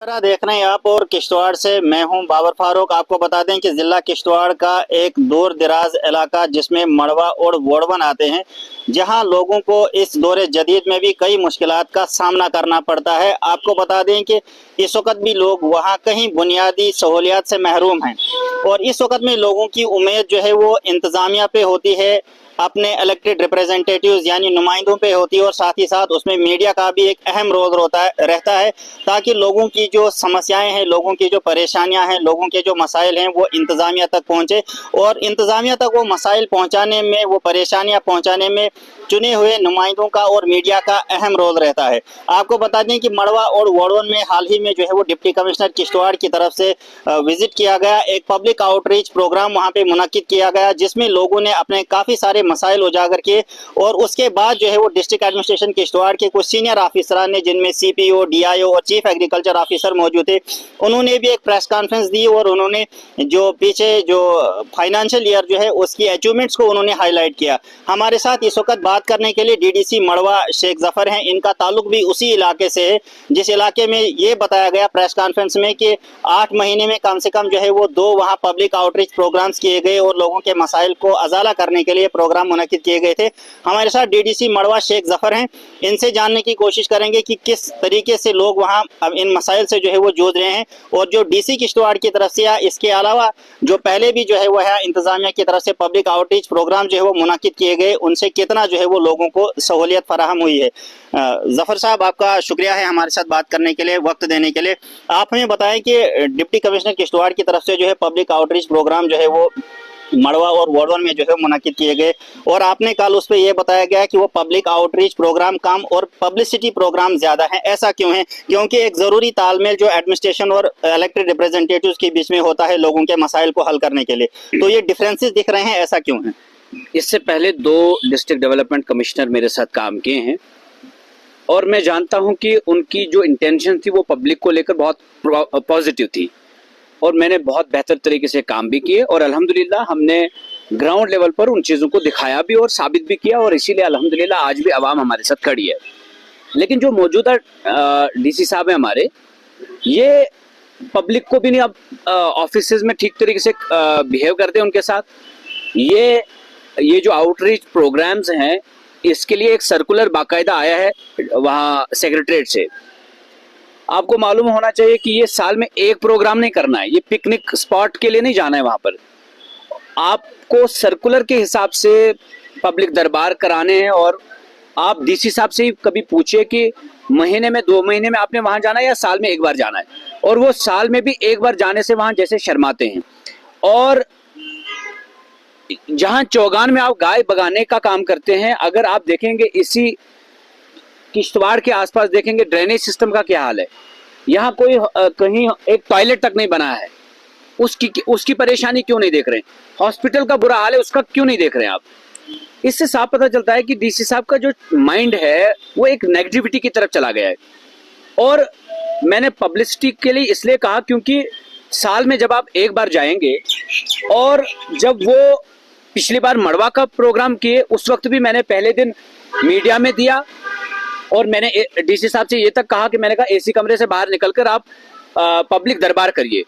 देख रहे हैं आप और किश्तवाड़ से मैं हूं बाबर फारूक। आपको बता दें कि ज़िला किश्तवाड़ का एक दूर दराज इलाका जिसमें मड़वा और वोड़वन आते हैं, जहां लोगों को इस दौरे जदीद में भी कई मुश्किलात का सामना करना पड़ता है। आपको बता दें कि इस वक्त भी लोग वहां कहीं बुनियादी सहूलियात से महरूम हैं और इस वक्त में लोगों की उम्मीद जो है वो इंतज़ामिया पे होती है, अपने इलेक्टेड रिप्रेजेंटेटिव्स यानी नुमाइंदों पे होती है और साथ ही साथ उसमें मीडिया का भी एक अहम रोल रहता है ताकि लोगों की जो समस्याएं हैं, लोगों की जो परेशानियां हैं, लोगों के जो मसाइल हैं वो इंतज़ामिया तक पहुंचे और इंतज़ामिया तक वो मसाइल पहुंचाने में, वो परेशानियां पहुंचाने में चुने हुए नुमाइंदों का और मीडिया का अहम रोल रहता है। आपको बता दें कि मड़वा और वोड़वन में हाल ही में जो है वो डिप्टी कमिश्नर किश्तवाड़ की तरफ से विजिट किया गया, एक पब्लिक आउटरीच प्रोग्राम वहाँ पे मुनक्किद किया गया जिसमें लोगों ने अपने काफ़ी सारे मसाइल उजागर किए और उसके बाद जो है वो डिस्ट्रिक्ट एडमिनिस्ट्रेशन किश्तवाड़ के कुछ सीनियर ऑफिसरान ने, जिनमें CPO, DIO और चीफ एग्रीकल्चर ऑफिसर मौजूद थे, उन्होंने भी एक प्रेस कॉन्फ्रेंस दी और उन्होंने जो पीछे जो फाइनेंशियल ईयर जो है उसकी अचीवमेंट्स को उन्होंने हाईलाइट किया। हमारे साथ इस वक्त बात करने के लिए DDC मड़वा शेख जफर हैं। इनका ताल्लुक भी उसी इलाके से है जिस इलाके में ये बताया गया प्रेस कॉन्फ्रेंस में कि 8 महीने में कम से कम जो है वो 2 वहाँ पब्लिक आउटरीच प्रोग्राम्स किए गए और लोगों के मसाइल को अजाला करने के लिए प्रोग्राम मुनक्किद किए गए थे। हमारे साथ DDC मड़वा शेख जफर हैं। इनसे जानने की कोशिश करेंगे कि किस तरीके से लोग वहाँ अब इन मसाइल से जो है वो जूझ रहे हैं और जो DC किश्तवाड़ की तरफ से या इसके अलावा जो पहले भी जो है वो है इंतजामिया की तरफ से पब्लिक आउटरीच प्रोग्राम जो है वो मुनक्किद किए गए, उनसे कितना जो है वो लोगों को सहूलियत फराहम हुई है। जफर साहब, आपका शुक्रिया है हमारे साथ बात करने के लिए, वक्त देने के लिए। आप हमें बताएं कि डिप्टी कमिश्नर किश्तवाड़ की तरफ से जो है पब्लिक आउटरीच प्रोग्राम जो है वो मड़वा और वोड़वन में जो है मुनक्किद किए गए और आपने कल उस पर यह बताया गया कि वो पब्लिक आउटरीच प्रोग्राम कम और पब्लिसिटी प्रोग्राम ज़्यादा है। ऐसा क्यों है? क्योंकि एक ज़रूरी तालमेल जो एडमिनिस्ट्रेशन और इलेक्टेड रिप्रेजेंटेटिव्स के बीच में होता है लोगों के मसाइल को हल करने के लिए, तो ये डिफरेंसेस दिख रहे हैं, ऐसा क्यों है? इससे पहले 2 डिस्ट्रिक्ट डेवलपमेंट कमिश्नर मेरे साथ काम किए हैं और मैं जानता हूं कि उनकी जो इंटेंशन थी वो पब्लिक को लेकर बहुत पॉजिटिव थी और मैंने बहुत बेहतर तरीके से काम भी किए और अल्हम्दुलिल्लाह हमने ग्राउंड लेवल पर उन चीज़ों को दिखाया भी और साबित भी किया और इसीलिए अल्हम्दुलिल्लाह आज भी आवाम हमारे साथ खड़ी है। लेकिन जो मौजूदा DC साहब हैं हमारे, ये पब्लिक को भी नहीं अब ऑफिसेज में ठीक तरीके से बिहेव करते हैं उनके साथ। ये जो आउटरीच प्रोग्राम्स हैं इसके लिए एक सर्कुलर बाकायदा आया है वहाँ सेक्रेटरीट से। आपको मालूम होना चाहिए कि ये साल में एक प्रोग्राम नहीं करना है, ये पिकनिक स्पॉट के लिए नहीं जाना है। वहाँ पर आपको सर्कुलर के हिसाब से पब्लिक दरबार कराने हैं और आप DC साहब से ही कभी पूछिए कि महीने में 2 महीने में आपने वहाँ जाना है या साल में एक बार जाना है, और वो साल में भी एक बार जाने से वहाँ जैसे शर्माते हैं। और जहाँ चौगान में आप गाय बगाने का काम करते हैं, अगर आप देखेंगे इसी किश्तवाड़ के आसपास देखेंगे ड्रेनेज सिस्टम का क्या हाल है। यहाँ कोई कहीं एक टॉयलेट तक नहीं बना है, उसकी परेशानी क्यों नहीं देख रहे हैं? हॉस्पिटल का बुरा हाल है, उसका क्यों नहीं देख रहे हैं आप? इससे साफ पता चलता है कि DC साहब का जो माइंड है वो एक नेगेटिविटी की तरफ चला गया है। और मैंने पब्लिसिटी के लिए इसलिए कहा क्योंकि साल में जब आप एक बार जाएंगे, और जब वो पिछली बार मड़वा का प्रोग्राम किए उस वक्त भी मैंने पहले दिन मीडिया में दिया और मैंने DC साहब से ये तक कहा कि मैंने कहा AC कमरे से बाहर निकलकर आप पब्लिक दरबार करिए।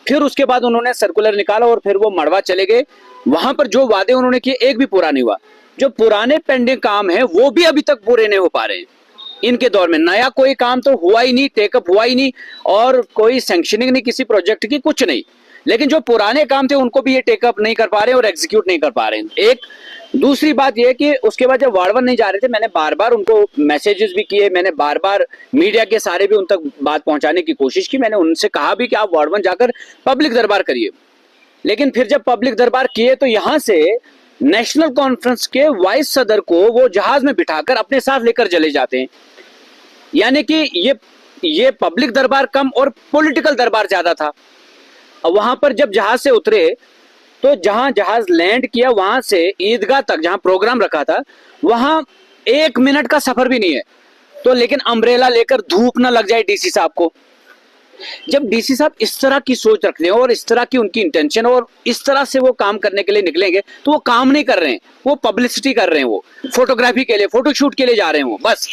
फिर उसके बाद उन्होंने सर्कुलर निकाला और फिर वो मड़वा चले गए। वहां पर जो वादे उन्होंने किए एक भी पूरा नहीं हुआ। जो पुराने पेंडिंग काम है वो भी अभी तक पूरे नहीं हो पा रहे हैं। इनके दौर में नया कोई काम तो हुआ ही नहीं, टेकअप हुआ ही नहीं और कोई सैंक्शनिंग नहीं किसी प्रोजेक्ट की, कुछ नहीं। लेकिन जो पुराने काम थे उनको भी ये टेकअप नहीं कर पा रहे और एग्जीक्यूट नहीं कर पा रहे हैं। एक दूसरी बात यह कि उसके बाद जब वाड़वन नहीं जा रहे थे, मैंने बार बार उनको मैसेजेस भी किए, मैंने बार बार मीडिया के सारे भी उन तक बात पहुंचाने की कोशिश की। मैंने उनसे कहा भी कि आप वाड़वन जाकर पब्लिक दरबार करिए। लेकिन फिर जब पब्लिक दरबार किए तो यहाँ से नेशनल कॉन्फ्रेंस के वाइस सदर को वो जहाज में बिठाकर अपने साथ लेकर चले जाते हैं। यानी कि ये पब्लिक दरबार कम और पॉलिटिकल दरबार ज्यादा था। वहां पर जब जहाज से उतरे तो जहां जहाज लैंड किया वहां से ईदगाह तक जहां प्रोग्राम रखा था वहां 1 मिनट का सफर भी नहीं है। तो लेकिन अम्ब्रेला लेकर धूप ना लग जाए DC साहब को, जब डीसी साहब इस तरह की सोच रखते हैं और इस तरह की उनकी इंटेंशन और इस तरह से वो काम करने के लिए निकलेंगे, तो वो काम नहीं कर रहे हैं, वो पब्लिसिटी कर रहे हैं, वो फोटोग्राफी के लिए, फोटोशूट के लिए जा रहे हैं वो बस।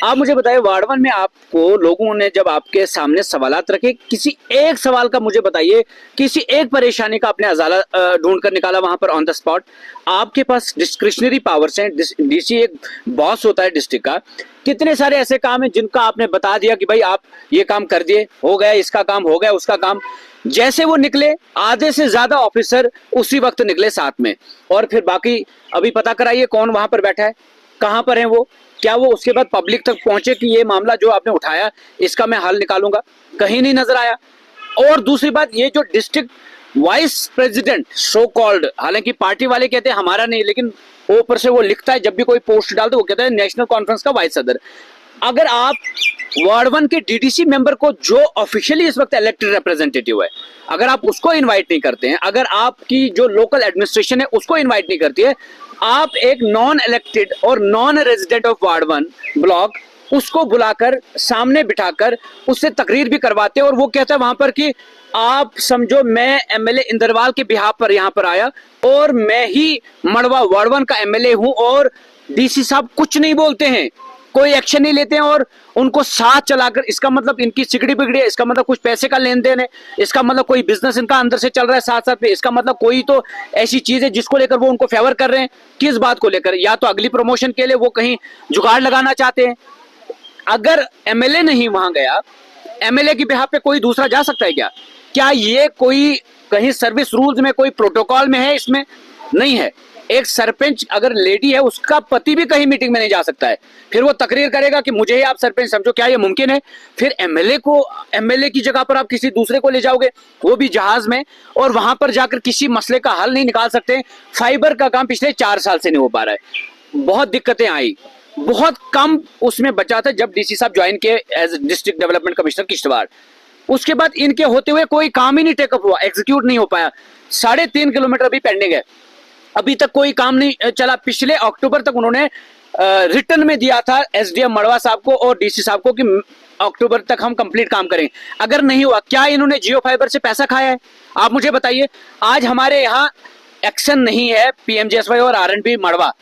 आप मुझे बताइए, वार्ड 1 में आपको लोगों ने जब आपके सामने सवालात रखे, किसी एक सवाल का मुझे बताइए, किसी एक परेशानी का आपने अजाला ढूंढ कर निकाला वहां पर ऑन द स्पॉट? आपके पास डिस्क्रिशनरी पावर्स हैं, डीसी एक बॉस होता है डिस्ट्रिक्ट का। कितने सारे ऐसे काम हैं जिनका आपने बता दिया कि भाई आप ये काम कर दिए, हो गया, इसका काम हो गया, उसका काम। जैसे वो निकले, आधे से ज्यादा ऑफिसर उसी वक्त निकले साथ में, और फिर बाकी अभी पता कराइए कौन वहां पर बैठा है, कहां पर है वो, क्या वो उसके बाद पब्लिक तक पहुंचे कि ये मामला जो आपने उठाया इसका मैं हल निकालूंगा? कहीं नहीं नजर आया। और दूसरी बात, ये जो district vice president so called, हालांकि पार्टी वाले कहते हैं हमारा नहीं, लेकिन ऊपर से वो लिखता है, जब भी कोई पोस्ट डालते वो कहता है नेशनल कॉन्फ्रेंस का वाइस सदर। अगर आप वार्ड 1 के डीडीसी मेंबर को, जो ऑफिशियली इस वक्त इलेक्टेड रिप्रेजेंटेटिव है, अगर आप उसको इनवाइट नहीं करते हैं, अगर आपकी जो लोकल एडमिनिस्ट्रेशन है उसको इनवाइट नहीं करती है, आप एक नॉन इलेक्टेड और non resident of ward 1 block उसको बुलाकर सामने बिठाकर उससे तकरीर भी करवाते हैं, और वो कहता है वहां पर कि आप समझो मैं एमएलए इंदरवाल के बिहाफ पर यहां पर आया और मैं ही मड़वा वार्ड 1 का एमएलए हूं, और डीसी साहब कुछ नहीं बोलते हैं, कोई एक्शन नहीं लेते हैं और उनको साथ चलाकर, इसका मतलब इनकी सिगड़ी बिगड़ी है, इसका मतलब कुछ पैसे का लेन देन है, इसका मतलब कोई बिजनेस इनका अंदर से चल रहा है साथ साथ में, इसका मतलब कोई तो ऐसी चीज है जिसको लेकर वो उनको फेवर कर रहे हैं। किस बात को लेकर? या तो अगली प्रमोशन के लिए वो कहीं जुगाड़ लगाना चाहते हैं। अगर एमएलए नहीं वहां गया, एमएलए की बिहाफ पे कोई दूसरा जा सकता है क्या? क्या ये कोई कहीं सर्विस रूल्स में कोई प्रोटोकॉल में है? इसमें नहीं है। एक सरपंच अगर लेडी है, उसका पति भी कहीं मीटिंग में नहीं जा सकता है, फिर वो तकरीर करेगा कि मुझे ही आप सरपंच समझो, क्या ये मुमकिन है? फिर एमएलए की जगह पर आप किसी दूसरे को ले जाओगे, वो भी जहाज में, और वहां पर जाकर किसी मसले का हल नहीं निकाल सकते। फाइबर का काम पिछले 4 साल से नहीं हो पा रहा है, बहुत दिक्कतें आई, बहुत कम उसमें बचा था जब डीसी साहब ज्वाइन किए as district development commissioner Kishtwar. उसके बाद इनके होते हुए कोई काम ही नहीं टेकअप हुआ, एग्जीक्यूट नहीं हो पाया। 3.5 किलोमीटर अभी पेंडिंग है, अभी तक कोई काम नहीं चला। पिछले अक्टूबर तक उन्होंने रिटर्न में दिया था एसडीएम मड़वा साहब को और डीसी साहब को कि अक्टूबर तक हम कंप्लीट काम करें। अगर नहीं हुआ, क्या इन्होंने जियो फाइबर से पैसा खाया है? आप मुझे बताइए। आज हमारे यहाँ एक्शन नहीं है, पीएमजीएसवाई और आरएनबी मड़वा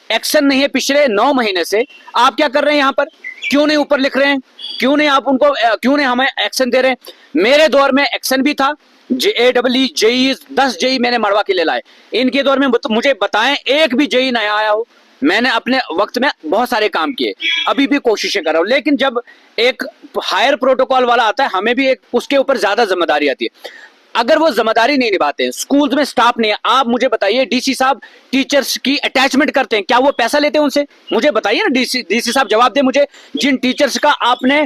एक्शन नहीं है पिछले 9 महीने से। आप क्या कर रहे हैं यहाँ पर? क्यों नहीं ऊपर लिख रहे हैं? क्यों नहीं आप उनको, क्यों नहीं हमें एक्शन दे रहे हैं? मेरे दौर में एक्शन भी था, जेई जेई 10 जेई मैंने मड़वा के लिए लाए। इनके दौर में मुझे बताएं एक भी जेई नया आया हो? मैंने अपने वक्त में बहुत सारे काम किए, अभी भी कोशिशें कर रहा हूं, लेकिन जब एक हायर प्रोटोकॉल वाला आता है, हमें भी एक उसके ऊपर ज्यादा जिम्मेदारी आती है। अगर वो जिम्मेदारी नहीं निभाते हैं, स्कूल्स में स्टाफ नहीं है, आप मुझे बताइए डीसी साहब टीचर्स की अटैचमेंट करते हैं, क्या वो पैसा लेते हैं उनसे? मुझे बताइए ना, डीसी साहब जवाब दे मुझे। जिन टीचर्स का आपने,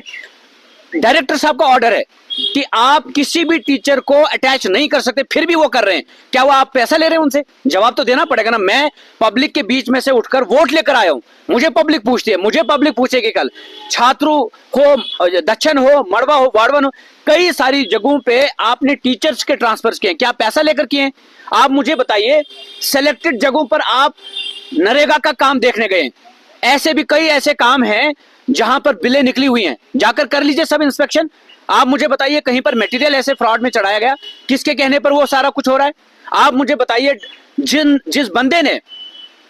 डायरेक्टर साहब का ऑर्डर है कि आप किसी भी टीचर को अटैच नहीं कर सकते, फिर भी वो कर रहे हैं, क्या वो आप पैसा ले रहे हैं उनसे? जवाब तो देना पड़ेगा ना। मैं पब्लिक के बीच में से उठकर वोट लेकर आया हूं, मुझे पब्लिक पूछती है, मुझे पब्लिक पूछेगी कल, छात्रों हो, दक्षिण हो, मड़वा हो, वार्ड 1 हो, कई सारी जगहों पे आपने टीचर्स के ट्रांसफर किए, क्या पैसा लेकर किए हैं? आप मुझे बताइए। सेलेक्टेड जगहों पर आप नरेगा का काम देखने गए, ऐसे भी कई ऐसे काम हैं जहां पर बिलें निकली हुई हैं, जाकर कर लीजिए सब इंस्पेक्शन। आप मुझे बताइए कहीं पर मटेरियल ऐसे फ्रॉड में चढ़ाया गया, किसके कहने पर वो सारा कुछ हो रहा है? आप मुझे बताइए, जिस बंदे ने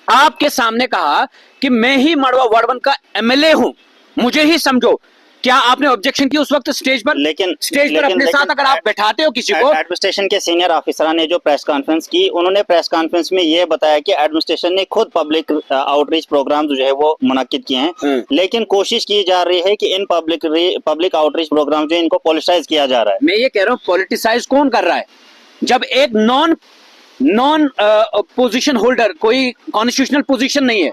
आपके सामने कहा कि मैं ही मड़वा वार्ड 1 का एमएलए हूं, मुझे ही समझो, क्या आपने ऑब्जेक्शन की उस वक्त स्टेज पर? लेकिन स्टेज पर अपने साथ अगर आप बैठाते हो किसी को। एडमिनिस्ट्रेशन के सीनियर ऑफिसर ने जो प्रेस कॉन्फ्रेंस की, उन्होंने प्रेस कॉन्फ्रेंस में ये बताया कि एडमिनिस्ट्रेशन ने खुद पब्लिक आउटरीच प्रोग्राम जो है वो मुनक्किद किए हैं, लेकिन कोशिश की जा रही है कि इन पब्लिक आउटरीच प्रोग्राम जो इनको पॉलिटिसाइज किया जा रहा है। मैं ये कह रहा हूँ, पॉलिटिसाइज कौन कर रहा है? जब एक नॉन पोजीशन होल्डर, कोई कॉन्स्टिट्यूशनल पोजीशन नहीं है,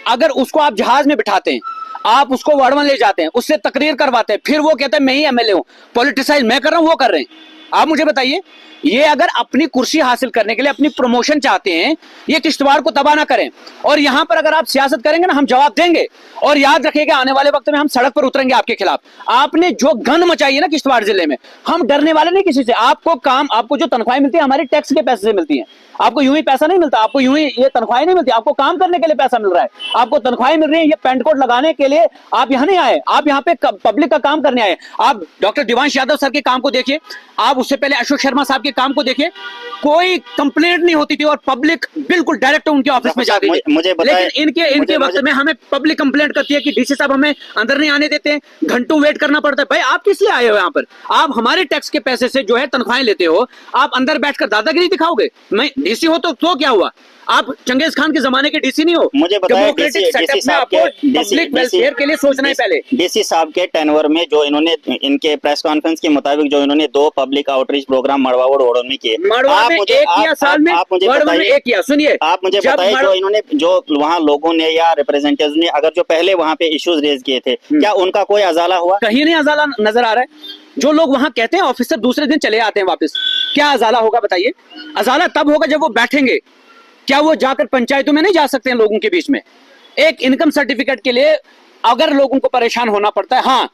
अगर उसको आप जहाज में बिठाते हैं, आप उसको वार्ड 1 ले जाते हैं, उससे तकरीर करवाते हैं, फिर वो कहते हैं मैं ही एमएलए हूं, पॉलिटिसाइज मैं कर रहा हूं, वो कर रहे हैं। आप मुझे बताइए, ये अगर अपनी कुर्सी हासिल करने के लिए अपनी प्रमोशन चाहते हैं, ये किश्तवाड़ को तबाह ना करें। और यहां पर अगर आप सियासत करेंगे ना, हम जवाब देंगे। और याद रखिएगा, आने वाले वक्त में हम सड़क पर उतरेंगे आपके खिलाफ। आपने जो गन मचाई है ना किश्तवाड़ जिले में, हम डरने वाले नहीं किसी से। आपको जो तनख्वाहें मिलती है हमारे टैक्स के पैसे से मिलती है। आपको यूं ही पैसा नहीं मिलता, आपको यूं ही ये तनख्वाहें नहीं मिलती, आपको काम करने के लिए पैसा मिल रहा है, आपको तनख्वाहें मिल रही है। ये पेंट कोट लगाने के लिए आप यहाँ नहीं आए, आप यहाँ पे पब्लिक का काम करने आए। आप डॉक्टर दिवांश यादव सर के काम को देखिए, आप उससे पहले अशोक शर्मा साहब के काम को देखिए, कोई कंप्लेंट नहीं होती थी और पब्लिक बिल्कुल डायरेक्ट उनके ऑफिस में जाती थी। लेकिन इनके वक्त में हमें पब्लिक कंप्लेंट करती है कि डीसी साहब हमें अंदर नहीं आने देते हैं, घंटों वेट करना पड़ता है। भाई आप किस लिए आए हो यहाँ पर? आप हमारे टैक्स के पैसे से जो है तनख्वाहें लेते हो, आप अंदर बैठकर दादागिरी दिखाओगे? मैं डीसी हो तो क्या हुआ? आप चंगेज खान के जमाने के डीसी नहीं हो। मुझे बताया डेमोक्रेटिक सेटअप में आपको पब्लिक वेलफेयर के लिए सोचना है पहले। डीसी साहब के टेनवर में जो इन्होंने इनके प्रेस कॉन्फ्रेंस के मुताबिक जो इन्होंने 2 पब्लिक आउटरीच प्रोग्राम मड़वा और वोड़वन में किए। मड़वा में एक किया साल में, वोड़वन में एक किया। सुनिए, आप मुझे बताइए, जो इन्होंने जो वहाँ लोगों ने या रिप्रेजेंटेटिव्स ने अगर जो पहले वहाँ पे इश्यूज रेज किए थे, क्या उनका कोई अजाला हुआ? कहीं नहीं अजाला नजर आ रहा है। जो लोग वहां कहते हैं ऑफिसर दूसरे दिन चले आते हैं वापस, क्या अजाला होगा बताइए? अजाला तब होगा जब वो बैठेंगे। क्या वो जाकर पंचायतों में नहीं जा सकते हैं लोगों के बीच में? एक इनकम सर्टिफिकेट के लिए अगर लोगों को परेशान होना पड़ता है, हाँ,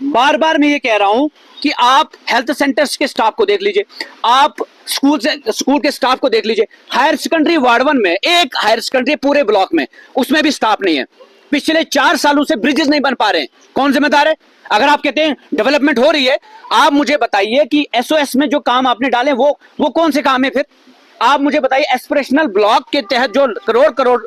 बार बार मैं ये कह रहा हूं कि आप हेल्थ सेंटर्स के स्टाफ को देख लीजिए, आप स्कूल के स्टाफ को देख लीजिए। हायर सेकेंडरी वार्ड 1 में एक हायर सेकेंडरी पूरे ब्लॉक में, उसमें भी स्टाफ नहीं है। पिछले 4 सालों से ब्रिजेस नहीं बन पा रहे हैं। कौन जिम्मेदार है? अगर आप कहते हैं डेवलपमेंट हो रही है, आप मुझे बताइए कि एसओएस में जो काम आपने डाले वो कौन से काम है? फिर आप मुझे बताइए, एस्पिरेशनल ब्लॉक के तहत जो करोड़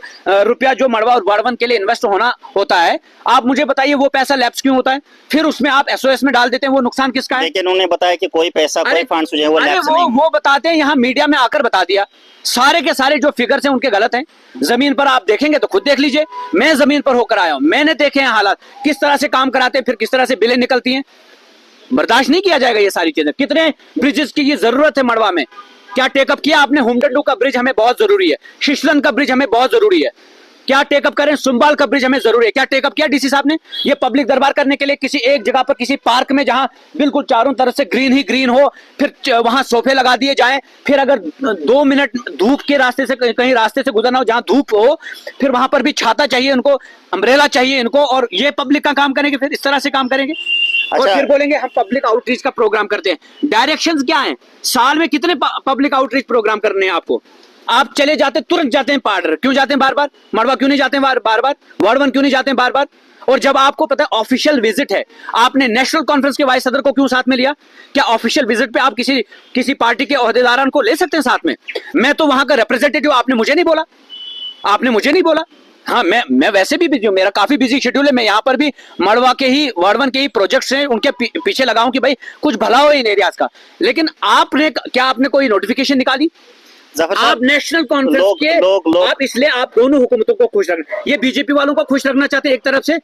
रुपया जो मड़वा और वाड़वन के लिए इन्वेस्ट होना होता है, आप मुझे बताइए वो पैसा लैप्स क्यों होता है? फिर उसमें आप एसओएस में डाल देते हैं, वो नुकसान किसका है? लेकिन उन्होंने बताया कि कोई पैसा कोई फंड्स जो है वो लैप्स नहीं। वो बताते हैं, यहाँ मीडिया में आकर बता दिया। सारे के सारे जो फिगर्स हैं उनके गलत हैं। जमीन पर आप देखेंगे तो खुद देख लीजिए। मैं जमीन पर होकर आया हूं, मैंने देखे हैं हालात, किस तरह से काम कराते हैं, फिर किस तरह से बिलें निकलती हैं। बर्दाश्त नहीं किया जाएगा ये सारी चीजें। कितने ब्रिजेस की ये जरूरत है मड़वा में? क्या टेकअप किया आपने? होमडंडू का ब्रिज हमें बहुत जरूरी है, शिशलन का ब्रिज हमें बहुत जरूरी है। क्या टेकअप करें? सुंबाल का ब्रिज हमें जरूरी है। क्या टेकअप किया डीसी साहब ने? ये पब्लिक दरबार करने के लिए किसी एक जगह पर, किसी पार्क में जहां बिल्कुल चारों तरफ से ग्रीन ही ग्रीन हो, फिर वहां सोफे लगा दिए जाएं, फिर अगर 2 मिनट धूप के रास्ते से कहीं रास्ते से गुजरना हो जहां धूप हो, फिर वहां पर भी छाता चाहिए उनको, अम्ब्रेला चाहिए इनको, और ये पब्लिक का काम करेंगे? फिर इस तरह से काम करेंगे? और फिर बोलेंगे हम पब्लिक आउटरीच का प्रोग्राम करते हैं। डायरेक्शंस क्या हैं? साल में कितने पब्लिक आउटरीच प्रोग्राम करने हैं आपको? आप चले जाते, तुरंत जाते हैं पार्डर, क्यों जाते हैं बार बार? मड़वा क्यों नहीं जाते हैं बार बार? वार्ड 1 क्यों नहीं जाते हैं बार बार? और जब आपको पता है ऑफिशियल विजिट है, आपने नेशनल कॉन्फ्रेंस के वाइस सदर को क्यों साथ में लिया? क्या ऑफिशियल विजिट पे आप किसी पार्टी के ओहदेदारान को ले सकते हैं साथ में? मैं तो वहां का रिप्रेजेंटेटिव, आपने मुझे नहीं बोला, आपने मुझे नहीं बोला। हाँ, मैं वैसे भी बिजी हूँ, मेरा काफी बिजी शेड्यूल है। मैं यहाँ पर भी मड़वा के ही वार्ड 1 के ही प्रोजेक्ट्स हैं, उनके पीछे लगा हूं कि भाई कुछ भला हो इन एरियाज का। लेकिन आपने कोई नोटिफिकेशन निकाली? आप नेशनल कॉन्फ्रेंस के आप, इसलिए आप दोनों हुकूमतों को खुश रखना, ये बीजेपी वालों को खुश रखना चाहते हैं एक तरफ से,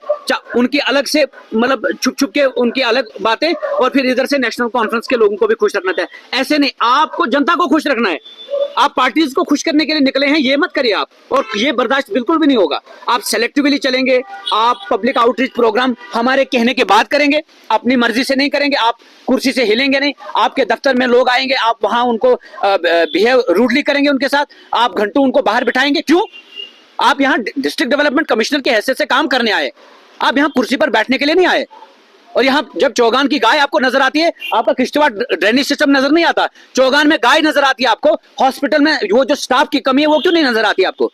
उनकी अलग से मतलब छुप छुप के उनकी अलग बातें, और फिर इधर से नेशनल कॉन्फ्रेंस के लोगों को भी खुश रखना चाहिए। ऐसे नहीं, आपको जनता को खुश रखना है। आप पार्टीज को खुश करने के लिए निकले हैं, ये मत करिए आप, और ये बर्दाश्त बिल्कुल भी नहीं होगा। आप सेलेक्टिवली चलेंगे, आप पब्लिक आउटरीच प्रोग्राम हमारे कहने के बाद करेंगे, अपनी मर्जी से नहीं करेंगे, आप कुर्सी से हिलेंगे नहीं, आपके दफ्तर में लोग आएंगे, आप वहां उनको बिहेव रूडली करेंगे उनके साथ, आप घंटों उनको बाहर बिठाएंगे। क्यों? आप यहाँ डिस्ट्रिक्ट डेवलपमेंट कमिश्नर की हैसियत से काम करने आए, आप यहाँ कुर्सी पर बैठने के लिए नहीं आए। और यहाँ जब चौगान की गाय आपको नजर आती है, आपका किश्तवाड़ ड्रेनेज सिस्टम नजर नहीं आता, चौगान में गाय नजर आती है आपको, हॉस्पिटल में वो जो स्टाफ की कमी है वो क्यों नहीं नजर आती आपको,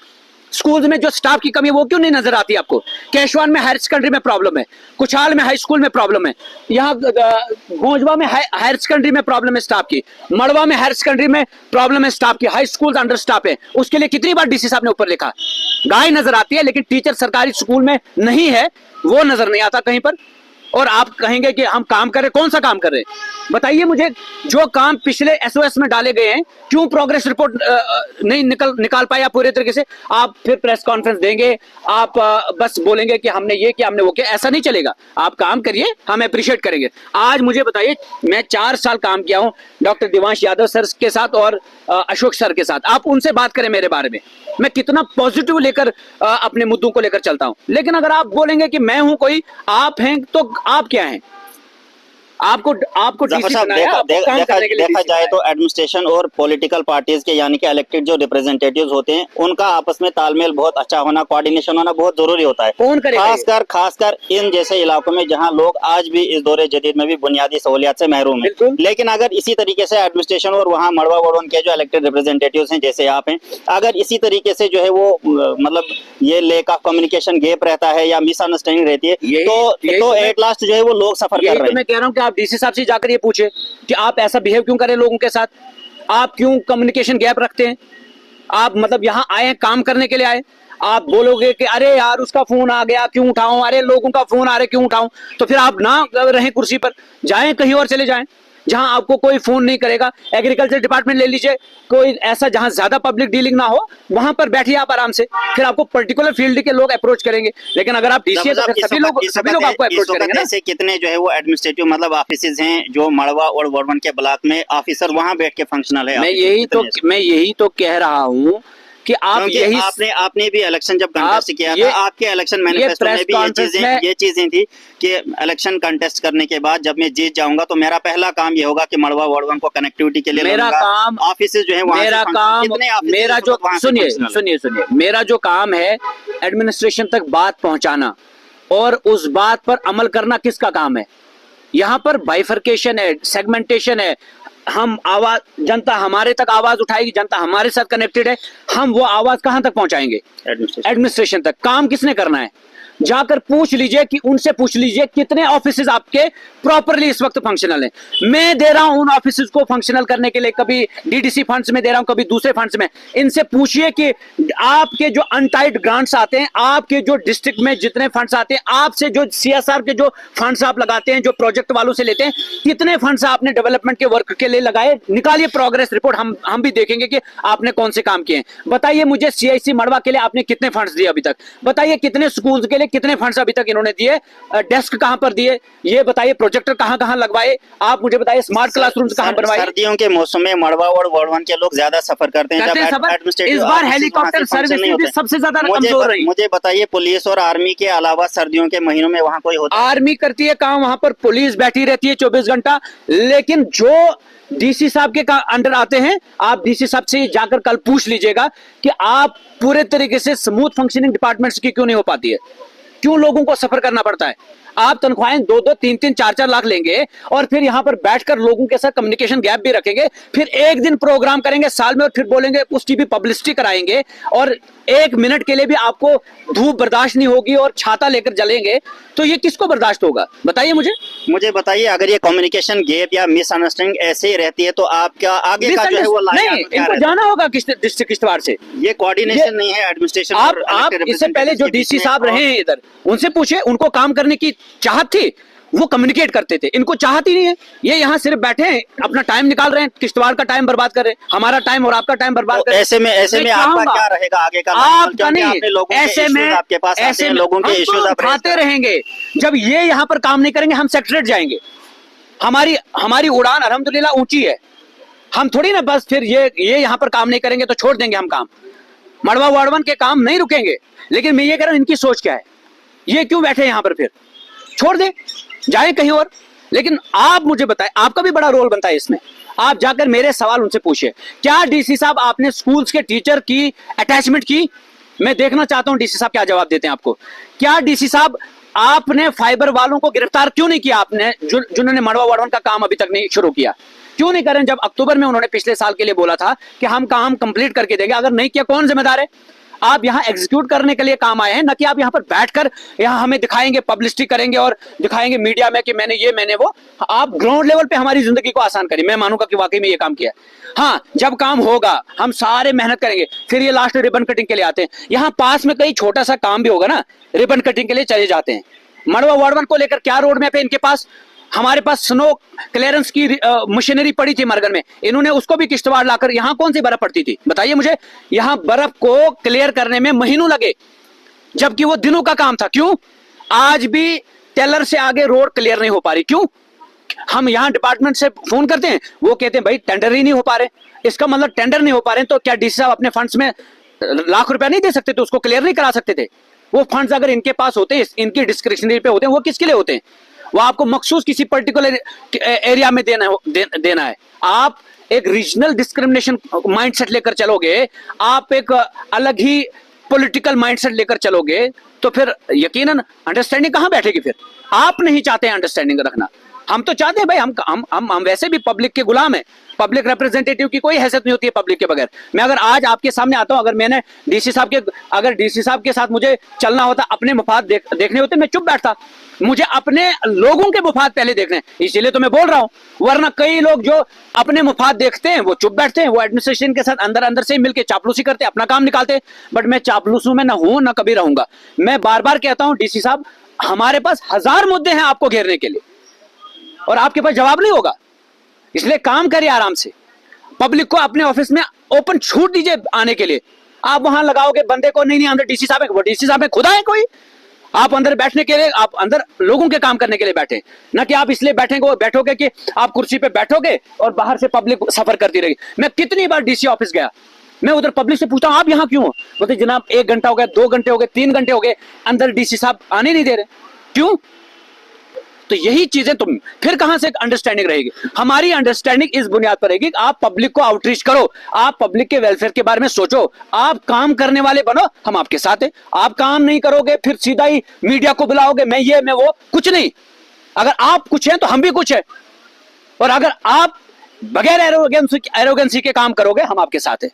स्कूल में जो स्टाफ की कमी है वो क्यों नहीं नजर आती आपको, केशवान में हायर सेकेंडरी में प्रॉब्लम है, कुछाल में हाई स्कूल में प्रॉब्लम है, यहाँ गोंजवा में हायर सेकेंडरी में प्रॉब्लम है स्टाफ की, मड़वा में हायर सेकेंडरी में प्रॉब्लम है स्टाफ की, हाई स्कूल अंडर स्टाफ है। उसके लिए कितनी बार डीसी साहब ने ऊपर लिखा, गाय नजर आती है लेकिन टीचर सरकारी स्कूल में नहीं है, वो नजर नहीं आता कहीं पर। और आप कहेंगे कि हम काम कर रहे, कौन सा काम कर रहे हैं बताइए मुझे? जो काम पिछले एसओएस में डाले गए हैं, क्यों प्रोग्रेस रिपोर्ट नहीं निकाल पाया पूरे तरीके से? आप फिर प्रेस कॉन्फ्रेंस देंगे, आप बस बोलेंगे कि हमने ये किया, हमने वो किया, ऐसा नहीं चलेगा। आप काम करिए, हम अप्रिशिएट करेंगे। आज मुझे बताइए, मैं 4 साल काम किया हूं डॉक्टर दिवांश यादव सर के साथ और अशोक सर के साथ, आप उनसे बात करें मेरे बारे में, मैं कितना पॉजिटिव लेकर अपने मुद्दों को लेकर चलता हूं। लेकिन अगर आप बोलेंगे कि मैं हूं कोई, आप हैं, तो आप क्या हैं? आपको जफर डीसी साहब, बनाया आपको काम करने के लिए देखा डीसी जाए बनाया। तो एडमिनिस्ट्रेशन और पॉलिटिकल पार्टीज के यानी कि इलेक्टेड जो रिप्रेजेंटेटिव्स होते हैं उनका आपस में तालमेल बहुत अच्छा होना, कोऑर्डिनेशन होना बहुत जरूरी होता है। कौन करेगा ये? खासकर इन जैसे इलाकों में जहां लोग आज भी इस दौरे जदीद में भी बुनियादी सहूलियात से महरूम है। बिल्कुल। लेकिन अगर इसी तरीके से एडमिनिस्ट्रेशन और वहाँ मड़वा वड़वन के जो इलेक्टेड रिप्रेजेंटेटिव्स हैं जैसे आप हैं, अगर इसी तरीके से जो है वो मतलब ये लेक ऑफ कम्युनिकेशन गैप रहता है या मिसअंडरस्टैंडिंग रहती है, तो एट लास्ट जो है वो लोग सफर कर रहे हैं। मैं कह रहा हूँ कि आप डीसी साहब से जाकर ये पूछे कि आप ऐसा बिहेव क्यों करें लोगों के साथ, आप क्यों कम्युनिकेशन गैप रखते हैं। आप मतलब यहाँ आए हैं काम करने के लिए आए, आप बोलोगे कि अरे यार उसका फोन आ गया क्यों उठाऊं, अरे लोगों का फोन आ रहे क्यों उठाऊं, तो फिर आप ना रहें कुर्सी पर, जाएं कहीं और चले जाएं जहां आपको कोई फोन नहीं करेगा। एग्रीकल्चर डिपार्टमेंट ले लीजिए, कोई ऐसा जहां ज्यादा पब्लिक डीलिंग ना हो, वहां पर बैठिए आप आराम से, फिर आपको पर्टिकुलर फील्ड के लोग अप्रोच करेंगे। लेकिन अगर आप डीसी तो सभी लोग आपको अप्रोच करेंगे ना। ऐसे कितने जो है वो एडमिनिस्ट्रेटिव मतलब ऑफिसेज हैं जो मड़वा और वड़वन के ब्लॉक में ऑफिसर वहां बैठ के फंक्शनल है। मैं यही तो कह रहा हूँ कि आप यही आपने भी इलेक्शन जब कंटेस्ट किया था, आपके इलेक्शन मैनिफेस्टो में भी ये चीजें थी कि इलेक्शन कंटेस्ट करने के बाद जब मैं जीत जाऊंगा तो मेरा पहला काम ये होगा कि मड़वा वड़वन को कनेक्टिविटी के लिए मेरा काम ऑफिस जो है मेरा काम मेरा जो सुनिए मेरा जो काम है एडमिनिस्ट्रेशन तक बात पहुंचाना और उस बात पर अमल करना किसका काम है। यहाँ पर बाइफर्केशन है, सेगमेंटेशन है। हम आवाज, जनता हमारे तक आवाज उठाएगी, जनता हमारे साथ कनेक्टेड है, हम वो आवाज कहां तक पहुंचाएंगे? एडमिनिस्ट्रेशन तक। काम किसने करना है? जाकर पूछ लीजिए कि उनसे पूछ लीजिए कितने ऑफिसेज आपके प्रॉपरली इस वक्त फंक्शनल हैं। मैं दे रहा हूं उन ऑफिसेज को फंक्शनल करने के लिए, कभी डीडीसी फंड्स में दे रहा हूं, कभी दूसरे फंड्स में। इनसे पूछिए कि आपके जो अनटाइड ग्रांट्स आते हैं, आपके जो डिस्ट्रिक्ट में जितने फंड्स आते हैं, आपसे जो सीएसआर के जो फंड्स आप लगाते हैं, जो प्रोजेक्ट वालों से लेते हैं, कितने फंड्स आपने डेवलपमेंट के वर्क के लिए लगाए, निकालिए प्रोग्रेस रिपोर्ट। हम भी देखेंगे कि आपने कौन से काम किए। बताइए मुझे सीआईसी मड़वा के लिए आपने कितने फंड्स दिए अभी तक, बताइए कितने स्कूल्स के लिए कितने फंड्स अभी तक इन्होंने दिए, डेस्क कहां पर दिए, ये बताइए प्रोजेक्टर कहां लगवाए, आप मुझे बताइए स्मार्ट क्लासरूम्स कहां बनवाए। सर्दियों के मौसम में मड़वा और वड़वन के लोग ज्यादा सफर करते हैं। इस बार हेलीकॉप्टर सर्विस सबसे ज्यादा कमजोर रही। मुझे बताइए पुलिस और आर्मी के अलावा सर्दियों के महीनों में वहां कोई होता है? आर्मी करती है काम, वहां पर पुलिस बैठी रहती है 24 घंटा। लेकिन जो डीसी साहब के अंडर आते हैं, आप डीसी साहब से जाकर कल पूछ लीजिएगा कि आप पूरे तरीके से स्मूथ फंक्शनिंग डिपार्टमेंट्स की क्यों नहीं हो पाती है, क्यों लोगों को सफर करना पड़ता है। आप तनख्वाहें 2-2, 3-3, 4-4 लाख लेंगे और फिर यहां पर बैठकर लोगों के साथ कम्युनिकेशन गैप भी रखेंगे, फिर एक दिन प्रोग्राम करेंगे साल में और फिर बोलेंगे उसकी भी पब्लिसिटी कराएंगे, और 1 मिनट के लिए भी आपको धूप बर्दाश्त नहीं होगी और छाता लेकर जलेंगे, तो ये किसको बर्दाश्त होगा? बताइए मुझे बताइए। अगर ये कम्युनिकेशन गैप या मिसअंडरस्टैंडिंग ऐसे ही रहती है तो आपका आगे का जो है वो नहीं, इनको जाना होगा डिस्ट्रिक्ट किश्तवाड़ से। ये कोऑर्डिनेशन नहीं है एडमिनिस्ट्रेशन। आप इससे पहले जो डीसी साहब रहे हैं इधर, उनसे पूछे, उनको काम करने की चाहत थी, वो कम्युनिकेट करते थे। इनको चाहत ही नहीं है, ये यहाँ सिर्फ बैठे हैं, अपना टाइम निकाल रहे हैं, किश्तवाड़ का टाइम बर्बाद कर रहे हैं, हमारा टाइम और आपका टाइम बर्बाद कर रहे हैं। ऐसे में आपका क्या रहेगा आगे का? आपका नहीं, ऐसे में लोगों के इश्यूज आप उठाते रहेंगे। जब ये यहाँ पर काम नहीं करेंगे, हम सेक्रेटरीट जाएंगे। हमारी उड़ान अल्हम्दुलिल्लाह ऊंची है, हम थोड़ी ना बस फिर ये यहाँ पर काम नहीं करेंगे तो छोड़ देंगे हम काम। मड़वा वड़वन के काम नहीं रुकेंगे। लेकिन मैं ये कह रहा हूं, इनकी सोच क्या है, ये क्यों बैठे यहाँ पर? फिर छोड़ दे, जाए कहीं और। लेकिन आप मुझे बताएं, आपका भी बड़ा रोल बनता है इसमें। आप जाकर मेरे सवाल उनसे पूछिए, क्या डीसी साहब आपने स्कूल्स के टीचर की अटैचमेंट की? मैं देखना चाहता हूं डीसी साहब क्या जवाब देते हैं आपको। क्या डीसी साहब आपने फाइबर वालों को गिरफ्तार क्यों नहीं किया? आपने जिन्होंने मड़वा वड़वन का काम अभी तक नहीं शुरू किया, क्यों नहीं करें? जब अक्टूबर में उन्होंने पिछले साल के लिए बोला था कि हम काम कंप्लीट करके देंगे, अगर नहीं किया कौन जिम्मेदार है? आप यहाँ एग्जीक्यूट करने के लिए काम आए हैं, न कि आप यहाँ पर बैठकर यहाँ हमें दिखाएंगे, पब्लिसिटी करेंगे और दिखाएंगे मीडिया में कि मैंने वो। आप ग्राउंड लेवल पे हमारी जिंदगी को आसान करिए, मैं मानूंगा कि वाकई में ये काम किया। हाँ, जब काम होगा हम सारे मेहनत करेंगे, फिर ये लास्ट रिबन कटिंग के लिए आते हैं। यहाँ पास में कहीं छोटा सा काम भी होगा ना, रिबन कटिंग के लिए चले जाते हैं। मड़वा वड़वन को लेकर क्या रोड मैप है इनके पास? हमारे पास स्नो क्लियरेंस की मशीनरी पड़ी थी मरगन में, इन्होंने उसको भी किश्तवाड़ लाकर, यहाँ कौन सी बर्फ पड़ती थी बताइए मुझे? यहाँ बर्फ को क्लियर करने में महीनों लगे, जबकि वो दिनों का काम था। क्यों? आज भी टेलर से आगे रोड क्लियर नहीं हो पा रही। क्यों? हम यहाँ डिपार्टमेंट से फोन करते हैं, वो कहते हैं भाई टेंडर ही नहीं हो पा रहे। इसका मतलब टेंडर नहीं हो पा रहे, तो क्या डीसी साहब अपने फंड्स में लाख रुपया नहीं दे सकते थे? उसको क्लियर नहीं करा सकते थे? वो फंड्स अगर इनके पास होते, इनकी डिस्क्रिप्शनरी पे होते हैं, वो किसके लिए होते हैं? वो आपको मखसूस किसी पर्टिकुलर एरिया में देना है। आप एक रीजनल डिस्क्रिमिनेशन माइंडसेट लेकर चलोगे, आप एक अलग ही पॉलिटिकल माइंडसेट लेकर चलोगे, तो फिर यकीनन अंडरस्टैंडिंग कहां बैठेगी? फिर आप नहीं चाहते अंडरस्टैंडिंग रखना, हम तो चाहते हैं भाई, हम वैसे भी पब्लिक के गुलाम हैं। पब्लिक रिप्रेजेंटेटिव की कोई हैसियत नहीं होती है पब्लिक के बगैर। मैं अगर आज आपके सामने आता हूं, अगर मैंने डीसी साहब के साथ मुझे चलना होता, अपने मफाद देखने होते, मैं चुप बैठता। मुझे अपने लोगों के मफाद पहले देखने हैं, इसीलिए तो मैं बोल रहा हूं। वरना कई लोग जो अपने मफाद देखते हैं वो चुप बैठते हैं, वो एडमिनिस्ट्रेशन के साथ अंदर से मिलकर चापलूसी करते हैं, अपना काम निकालते हैं। बट मैं चापलूसों में ना हूं, ना कभी रहूंगा। मैं बार बार कहता हूं डीसी साहब, हमारे पास 1000 मुद्दे हैं आपको घेरने के लिए, और आपके पास जवाब नहीं होगा। इसलिए काम करिए आराम से, पब्लिक को अपने ऑफिस में ओपन छूट दीजिए आने के लिए। आप वहां लगाओगे बंदे को, नहीं अंदर डीसी साहब है, वो डीसी साहब है, खुदा है कोई? आप अंदर बैठने के लिए, आप अंदर लोगों के काम करने के लिए बैठे, ना कि आप इसलिए बैठोगे कि आप कुर्सी पे बैठोगे और बाहर से पब्लिक सफर करती रहेगी। मैं कितनी बार डीसी ऑफिस गया, मैं उधर पब्लिक से पूछता हूं आप यहां क्यों हो? बोलते जनाब 1 घंटा हो गया, 2 घंटे हो गए, 3 घंटे हो गए, अंदर डीसी साहब आने नहीं दे रहे। क्यों? तो यही चीजें, तुम फिर कहां से अंडरस्टैंडिंग रहेगी? हमारी अंडरस्टैंडिंग इस बुनियाद पर रहेगी, आप पब्लिक को आउटरीच करो, आप पब्लिक के वेलफेयर के बारे में सोचो, आप काम करने वाले बनो, हम आपके साथ हैं। आप काम नहीं करोगे, फिर सीधा ही मीडिया को बुलाओगे, मैं ये मैं वो, कुछ नहीं। अगर आप कुछ हैं तो हम भी कुछ है, और अगर आप बगैर एरोगेंसी के काम करोगे, हम आपके साथ हैं।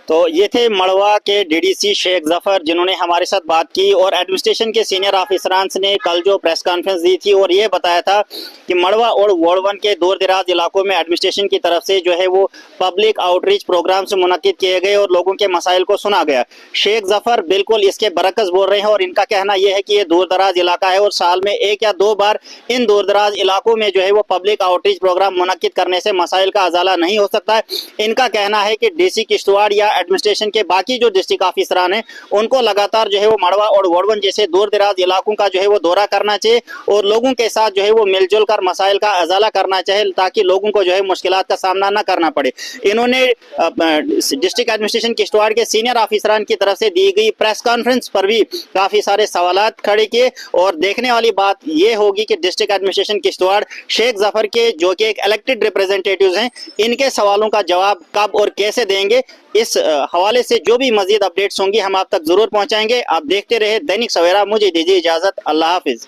तो ये थे मड़वा के डीडीसी शेख जफर, जिन्होंने हमारे साथ बात की, और एडमिनिस्ट्रेशन के सीनियर ऑफिसरान ने कल जो प्रेस कॉन्फ्रेंस दी थी और ये बताया था कि मड़वा और वार्ड 1 के दूर दराज इलाकों में एडमिनिस्ट्रेशन की तरफ से जो है वो पब्लिक आउटरीच प्रोग्राम से मुनक्किद किए गए और लोगों के मसाइल को सुना गया। शेख जफर बिल्कुल इसके बरक्स बोल रहे हैं, और इनका कहना यह है कि ये दूर दराज इलाका है और साल में 1 या 2 बार इन दूर दराज इलाकों में जो है वो पब्लिक आउटरीच प्रोग्राम मुनक्किद करने से मसाइल का अजाला नहीं हो सकता है। इनका कहना है कि डीसी किश्तवाड़ या एडमिनिस्ट्रेशन के बाकी जो डिस्ट्रिक्ट ऑफिसरान हैं उनको लगातार जो है वो मड़वा और वार्ड 1 जैसे दूर दराज इलाकों का जो है वो दौरा करना चाहिए और लोगों के साथ जो है वो मिलजुल कर मसाइल का अजाला करना चाहिए, ताकि लोगों को जो है मुश्किलात का सामना न करना पड़े। इन्होंने डिस्ट्रिक्ट एडमिनिस्ट्रेशन किश्तवाड़ के सीनियर ऑफिसरान की तरफ से दी गई प्रेस कॉन्फ्रेंस पर भी काफी सारे सवालात खड़े किए, और देखने वाली बात यह होगी कि डिस्ट्रिक्ट एडमिनिस्ट्रेशन किश्तवाड़ शेख जफर के जो कि एक इलेक्टेड रिप्रेजेंटेटिव्स हैं, इनके सवालों का जवाब कब और कैसे देंगे। इस हवाले से जो भी मजीद अपडेट्स होंगी हम आप तक जरूर पहुंचाएंगे। आप देखते रहे दैनिक सवेरा। मुझे दीजिए इजाजत। अल्लाह हाफिज।